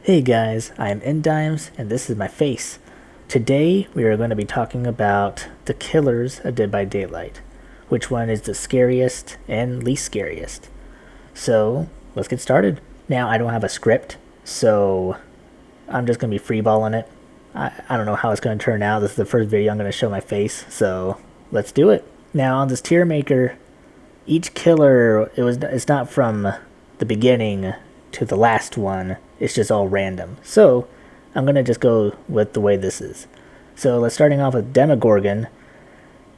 Hey guys, I'm Endimes and this is my face. Today we are going to be talking about the killers of Dead by Daylight. Which one is the scariest and least scariest? So let's get started. Now I don't have a script, so I'm just going to be freeballing it. I don't know how it's going to turn out. This is the first video I'm going to show my face, so let's do it. Now on this tier maker, each killer, it's not from the beginning to the last one. It's just all random. So I'm gonna just go with the way this is. So let's starting off with Demogorgon.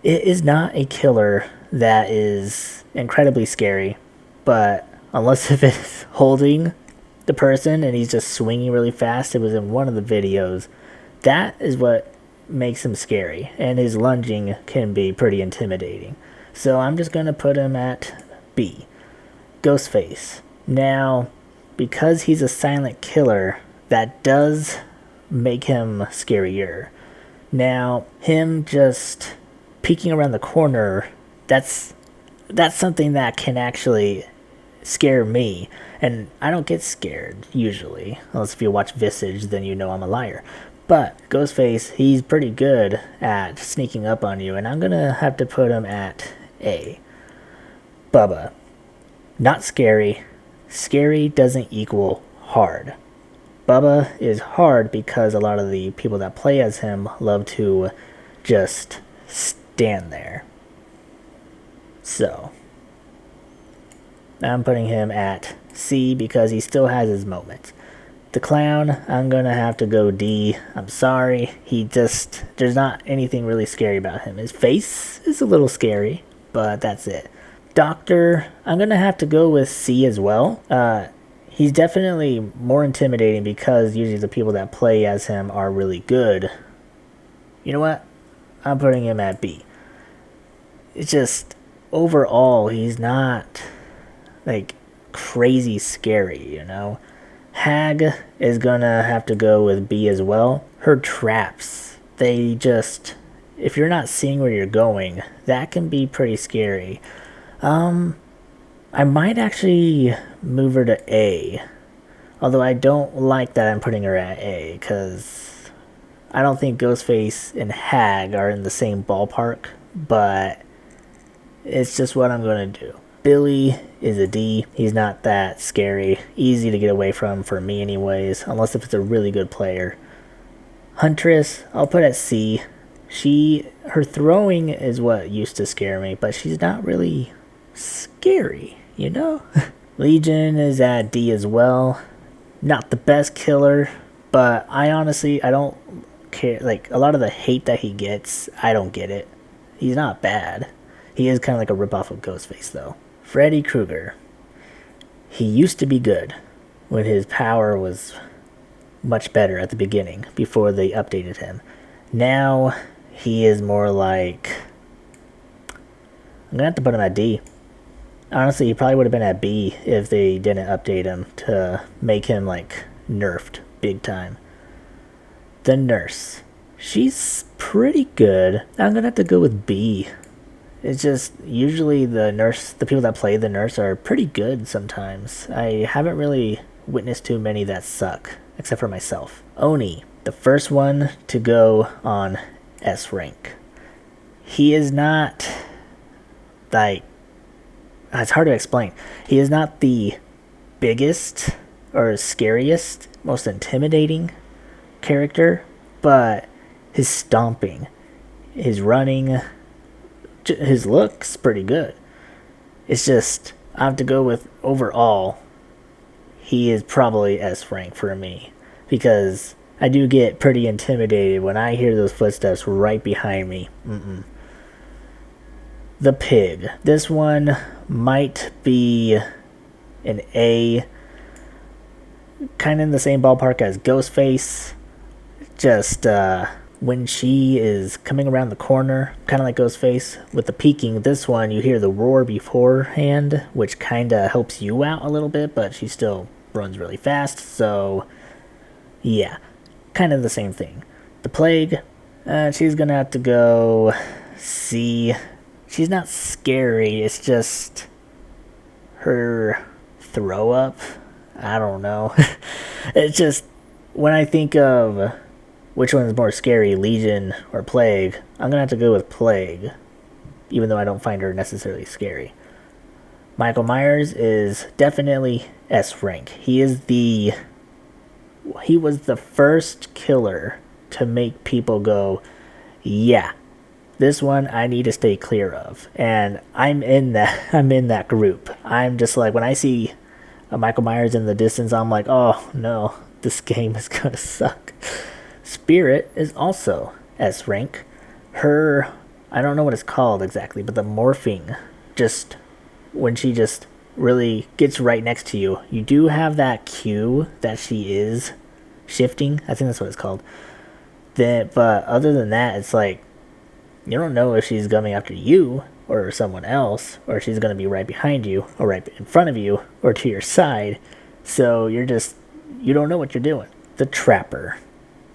It is not a killer that is incredibly scary, but unless if it's holding the person and he's just swinging really fast, it was in one of the videos, that is what makes him scary, and his lunging can be pretty intimidating. So I'm just gonna put him at B. Ghostface. Now, because he's a silent killer, that does make him scarier. Now, him just peeking around the corner, that's something that can actually scare me. And I don't get scared, usually. Unless if you watch Visage, then you know I'm a liar. But Ghostface, he's pretty good at sneaking up on you, and I'm gonna have to put him at A. Bubba. Not scary. Scary doesn't equal hard. Bubba is hard because a lot of the people that play as him love to just stand there. So, I'm putting him at C because he still has his moments. The clown, I'm gonna have to go D. I'm sorry. There's not anything really scary about him. His face is a little scary, but that's it. Doctor, I'm gonna have to go with C as well. He's definitely more intimidating because usually the people that play as him are really good. You know what? I'm putting him at B. It's just, overall, he's not, like, crazy scary, you know? Hag is gonna have to go with B as well. Her traps, if you're not seeing where you're going, that can be pretty scary. I might actually move her to A. Although I don't like that I'm putting her at A, because I don't think Ghostface and Hag are in the same ballpark, but it's just what I'm going to do. Billy is a D. He's not that scary. Easy to get away from for me anyways, unless if it's a really good player. Huntress, I'll put at C. Her throwing is what used to scare me, but she's not really scary, you know? Legion is at D as well. Not the best killer, but I don't care. Like, a lot of the hate that he gets, I don't get it. He's not bad. He is kind of like a ripoff of Ghostface, though. Freddy Krueger. He used to be good when his power was much better at the beginning, before they updated him. Now, he is more like... I'm gonna have to put him at D. Honestly, he probably would have been at B if they didn't update him to make him, like, nerfed big time. The nurse. She's pretty good. I'm gonna have to go with B. It's just, usually the people that play the nurse are pretty good sometimes. I haven't really witnessed too many that suck, except for myself. Oni, the first one to go on S rank. He is not, like, it's hard to explain. He is not the biggest or scariest, most intimidating character, but his stomping, his running, his looks pretty good. It's just, I have to go with overall, he is probably S rank for me, because I do get pretty intimidated when I hear those footsteps right behind me. The pig. This one might be an A. Kind of in the same ballpark as Ghostface. Just when she is coming around the corner, kind of like Ghostface, with the peeking, this one you hear the roar beforehand, which kind of helps you out a little bit, but she still runs really fast, so yeah, kind of the same thing. The plague, she's gonna have to go C. She's not scary, it's just her throw up. I don't know. It's just when I think of which one's more scary, Legion or Plague, I'm gonna have to go with Plague, even though I don't find her necessarily scary. Michael Myers is definitely S rank. He was the first killer to make people go, yeah, this one I need to stay clear of. And I'm in that group. I'm just like, when I see a Michael Myers in the distance, I'm like, oh no, this game is gonna suck. Spirit is also S rank. Her, I don't know what it's called exactly, but the morphing, just when she just really gets right next to you, you do have that cue that she is shifting. I think that's what it's called. But other than that, it's like, you don't know if she's coming after you or someone else, or she's going to be right behind you, or right in front of you, or to your side. So you don't know what you're doing. The Trapper.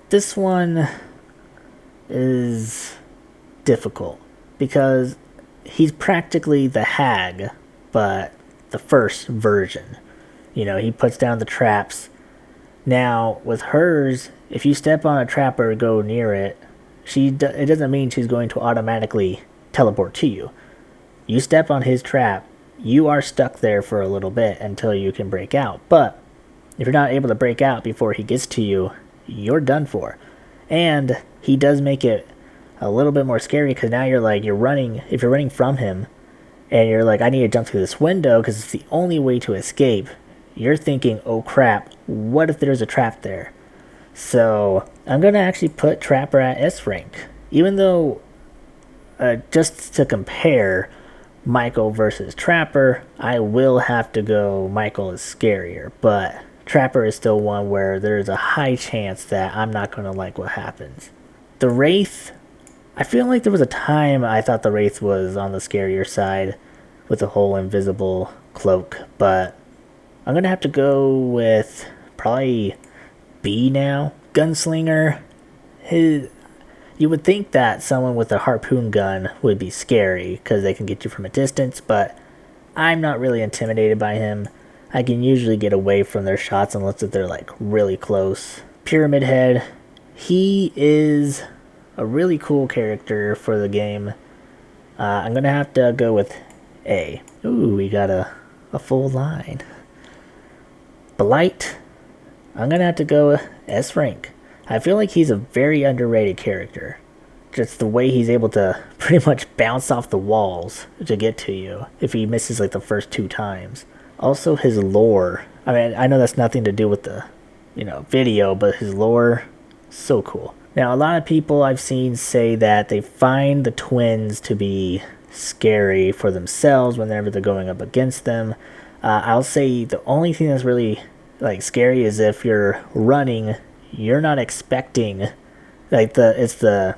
This one is difficult because he's practically the Hag, but the first version. You know, he puts down the traps. Now, with hers, if you step on a trap or go near it, it doesn't mean she's going to automatically teleport to you. You step on his trap, you are stuck there for a little bit until you can break out. But if you're not able to break out before he gets to you, you're done for. And he does make it a little bit more scary because now you're running. If you're running from him and you're like, I need to jump through this window because it's the only way to escape, you're thinking, oh crap, what if there's a trap there? So I'm going to actually put Trapper at S rank. Even though, just to compare Michael versus Trapper, I will have to go Michael is scarier. But Trapper is still one where there's a high chance that I'm not going to like what happens. The Wraith, I feel like there was a time I thought the Wraith was on the scarier side with the whole invisible cloak. But I'm going to have to go with probably B now. Gunslinger, you would think that someone with a harpoon gun would be scary because they can get you from a distance, but I'm not really intimidated by him. I can usually get away from their shots unless they're like really close. Pyramid Head, he is a really cool character for the game. I'm going to have to go with A. Ooh, we got a full line. Blight, I'm going to have to go S rank. I feel like he's a very underrated character. Just the way he's able to pretty much bounce off the walls to get to you if he misses like the first 2 times. Also his lore. I mean, I know that's nothing to do with the, video, but his lore, so cool. Now, a lot of people I've seen say that they find the twins to be scary for themselves whenever they're going up against them. I'll say the only thing that's really scary is if you're running, you're not expecting it's the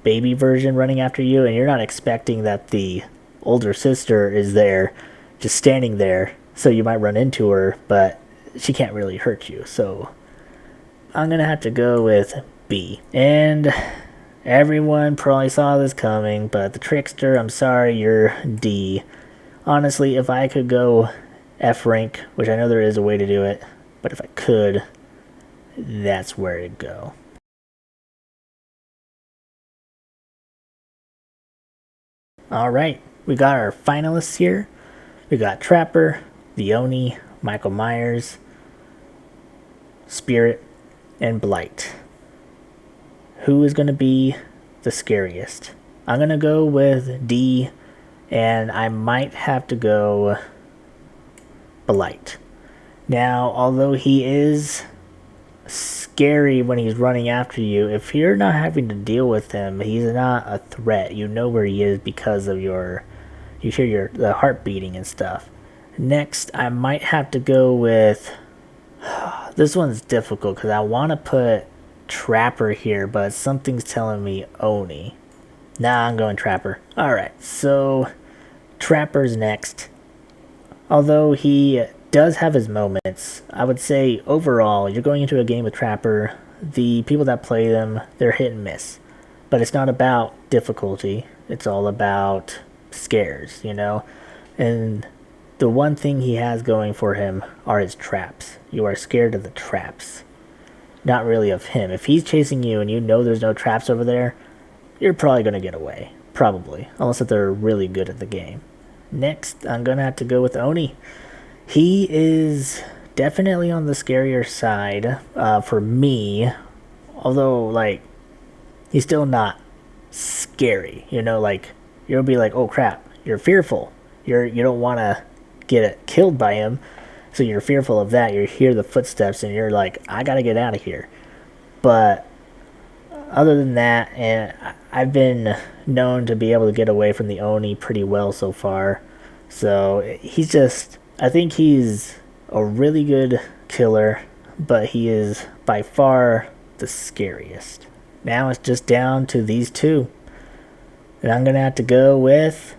baby version running after you, and you're not expecting that the older sister is there just standing there, so you might run into her, but she can't really hurt you. So I'm gonna have to go with B. And everyone probably saw this coming, but the Trickster, I'm sorry, you're D. Honestly, if I could go F rank, which I know there is a way to do it, but if I could, that's where it'd go. Alright, we got our finalists here. We got Trapper, the Oni, Michael Myers, Spirit, and Blight. Who is going to be the scariest? I'm going to go with D, and I might have to go Blight. Now, although he is scary when he's running after you, if you're not having to deal with him, he's not a threat. You know where he is because of you hear the heart beating and stuff. Next, I might have to go with, this one's difficult because I want to put Trapper here, but something's telling me Oni. Nah, I'm going Trapper. Alright, so Trapper's next. Although he does have his moments, I would say overall, you're going into a game with Trapper, the people that play them, they're hit and miss. But it's not about difficulty, it's all about scares, And the one thing he has going for him are his traps. You are scared of the traps. not really of him. If he's chasing you and you know there's no traps over there, you're probably going to get away. Probably. Unless if they're really good at the game. Next, I'm going to have to go with Oni. He is definitely on the scarier side for me. Although, like, he's still not scary. You know, like, you'll be like, oh crap, you're fearful. You don't want to get killed by him. So you're fearful of that. You hear the footsteps and you're like, I gotta get out of here. But other than that, and I've been known to be able to get away from the Oni pretty well so far. So he's just, I think he's a really good killer, but he is by far the scariest. Now it's just down to these two. And I'm gonna have to go with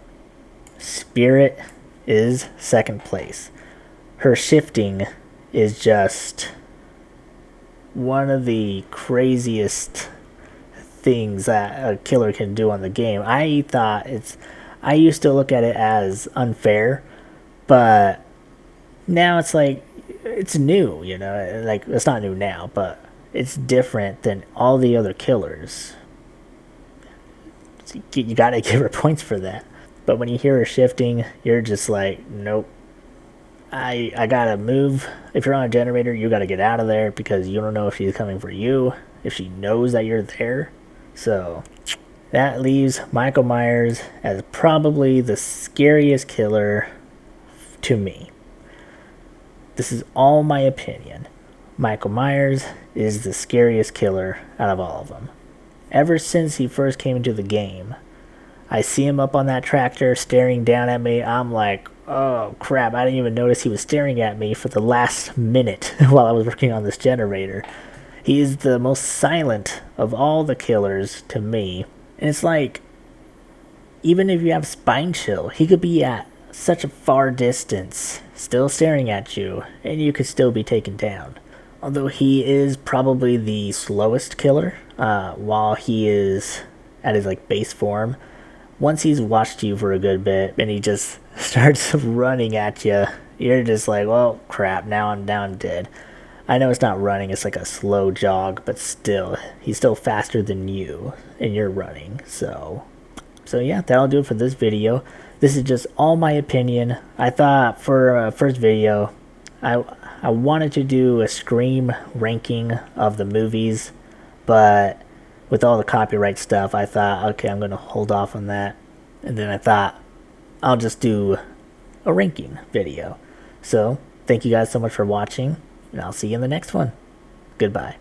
Spirit is second place. Her shifting is just one of the craziest things that a killer can do on the game. I used to look at it as unfair, but now it's like, it's new, you know, like it's not new now, but it's different than all the other killers. You gotta give her points for that. But when you hear her shifting, you're just like, nope. I gotta move. If you're on a generator, you gotta get out of there because you don't know if she's coming for you, if she knows that you're there. So that leaves Michael Myers as probably the scariest killer to me. This is all my opinion. Michael Myers is the scariest killer out of all of them. Ever since he first came into the game, I see him up on that tractor staring down at me. I'm like, oh crap, I didn't even notice he was staring at me for the last minute while I was working on this generator. He is the most silent of all the killers to me. And it's like, even if you have spine chill, he could be at such a far distance, still staring at you, and you could still be taken down. Although he is probably the slowest killer, while he is at his like base form. Once he's watched you for a good bit and he just starts running at you, you're just like, well, crap, now I'm down dead. I know it's not running, it's like a slow jog, but still, he's still faster than you, and you're running. So yeah, that'll do it for this video. This is just all my opinion. I thought for a first video, I wanted to do a Scream ranking of the movies, but with all the copyright stuff, I thought, okay, I'm going to hold off on that. And then I thought, I'll just do a ranking video. So, thank you guys so much for watching, and I'll see you in the next one. Goodbye.